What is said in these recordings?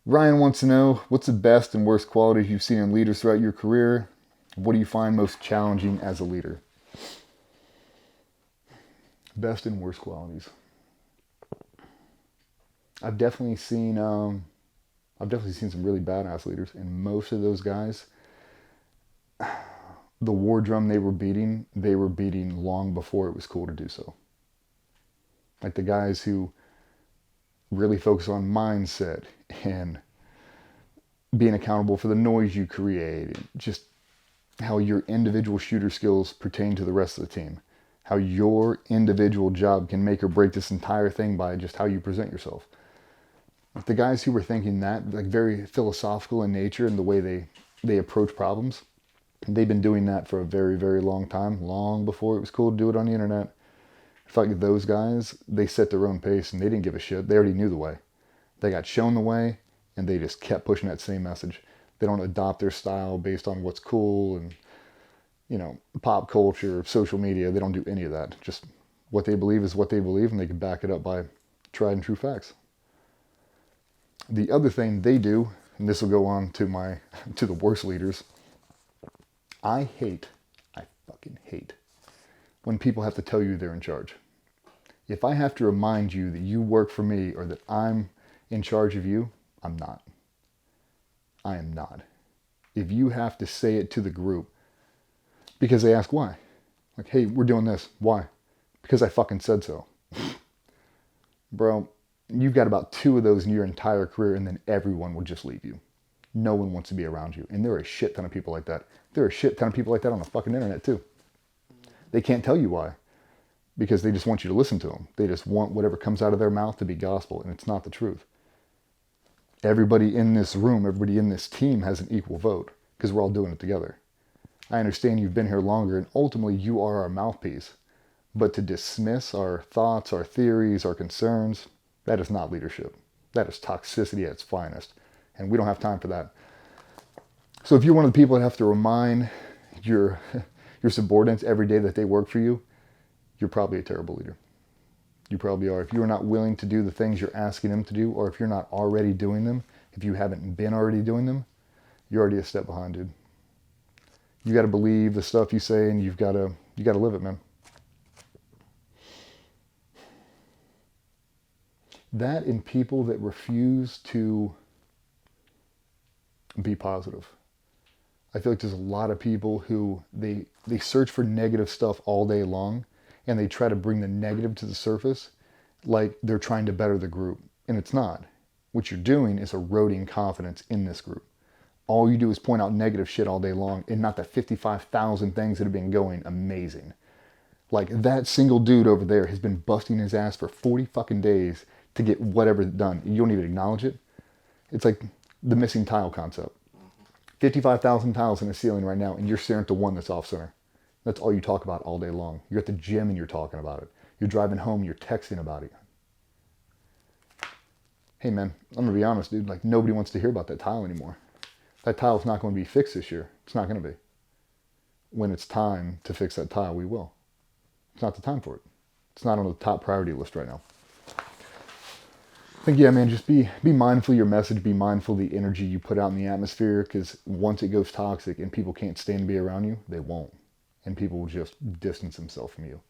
Ryan wants to know, what's the best and worst qualities you've seen in leaders throughout your career? What do you find most challenging as a leader? Best and worst qualities. I've definitely seen I've definitely seen some really badass leaders, and most of those guys, the war drum they were beating long before it was cool to do so. Like the guys who really focus on mindset and being accountable for the noise you create, and just how your individual shooter skills pertain to the rest of the team. How your individual job can make or break this entire thing by just how you present yourself. The guys who were thinking that, like very philosophical in nature and the way they approach problems, they've been doing that for a very, very long time, long before it was cool to do it on the internet. In fact, those guys, they set their own pace and they didn't give a shit. They already knew the way. They got shown the way and they just kept pushing that same message. They don't adopt their style based on what's cool and, pop culture, social media. They don't do any of that. Just what they believe is what they believe, and they can back it up by tried and true facts. The other thing they do, and this will go on to my to the worst leaders, I hate, I fucking hate when people have to tell you they're in charge. If I have to remind you that you work for me or that I'm in charge of you, I'm not. I am not. If you have to say it to the group because they ask why. Like, hey, we're doing this. Why? Because I fucking said so. Bro, you've got about two of those in your entire career and then everyone will just leave you. No one wants to be around you. And there are a shit ton of people like that. There are a shit ton of people like that on the fucking internet too. They can't tell you why because they just want you to listen to them. They just want whatever comes out of their mouth to be gospel, and it's not the truth. Everybody in this room, everybody in this team has an equal vote because we're all doing it together. I understand you've been here longer and ultimately you are our mouthpiece. But to dismiss our thoughts, our theories, our concerns, that is not leadership. That is toxicity at its finest. And we don't have time for that. So if you're one of the people that have to remind your subordinates every day that they work for you, you're probably a terrible leader. You probably are. If you're not willing to do the things you're asking them to do, or if you're not already doing them, if you haven't been already doing them, you're already a step behind, dude. You got to believe the stuff you say, and you got to live it, man. That in people that refuse to be positive. I feel like there's a lot of people who they search for negative stuff all day long and they try to bring the negative to the surface like they're trying to better the group. And it's not. What you're doing is eroding confidence in this group. All you do is point out negative shit all day long and not the 55,000 things that have been going amazing. Like that single dude over there has been busting his ass for 40 fucking days to get whatever done. You don't even acknowledge it. It's like the missing tile concept. 55,000 tiles in a ceiling right now, and you're staring at the one that's off center. That's all you talk about all day long. You're at the gym and you're talking about it. You're driving home, you're texting about it. Hey man, I'm gonna be honest, dude. Like nobody wants to hear about that tile anymore. That tile's not going to be fixed this year. It's not going to be. When it's time to fix that tile, we will. It's not the time for it. It's not on the top priority list right now. I think, yeah, man, just be mindful of your message. Be mindful of the energy you put out in the atmosphere, because once it goes toxic and people can't stand to be around you, they won't. And people will just distance themselves from you.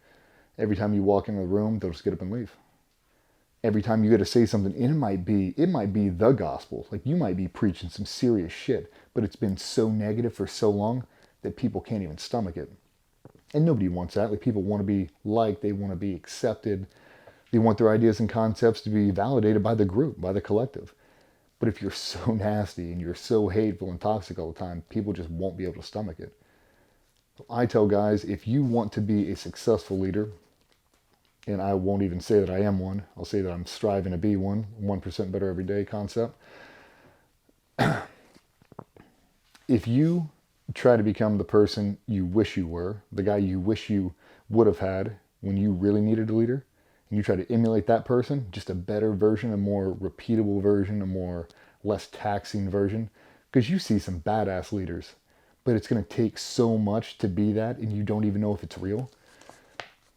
Every time you walk into the room, they'll just get up and leave. Every time you get to say something, it might be the gospel. Like you might be preaching some serious shit, but it's been so negative for so long that people can't even stomach it. And nobody wants that. Like people want to be liked, they want to be accepted. They want their ideas and concepts to be validated by the group, by the collective. But if you're so nasty and you're so hateful and toxic all the time, people just won't be able to stomach it. I tell guys, if you want to be a successful leader, and I won't even say that I am one, I'll say that I'm striving to be one, 1% better every day concept. If you try to become the person you wish you were, the guy you wish you would have had when you really needed a leader, and you try to emulate that person, just a better version, a more repeatable version, a more less taxing version, because you see some badass leaders, but it's going to take so much to be that, and you don't even know if it's real.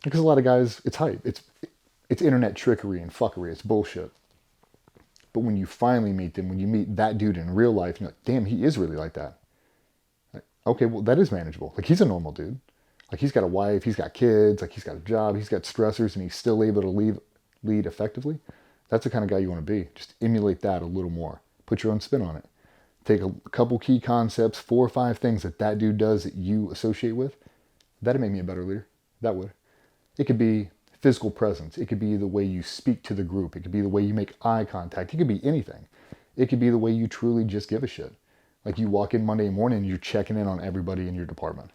Because a lot of guys, it's hype. It's internet trickery and fuckery. It's bullshit. But when you finally meet them, when you meet that dude in real life, you're like, damn, he is really like that. Like, okay, well, that is manageable. Like, he's a normal dude. Like, he's got a wife, he's got kids, like, he's got a job, he's got stressors, and he's still able to lead effectively. That's the kind of guy you want to be. Just emulate that a little more. Put your own spin on it. Take a couple key concepts, 4 or 5 things that dude does that you associate with. That'd make me a better leader. That would. It could be physical presence. It could be the way you speak to the group. It could be the way you make eye contact. It could be anything. It could be the way you truly just give a shit. Like you walk in Monday morning and you're checking in on everybody in your department.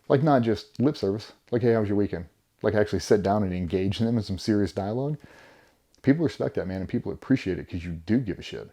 Like not just lip service. Like, hey, how was your weekend? Like actually sit down and engage them in some serious dialogue. People respect that, man, and people appreciate it because you do give a shit.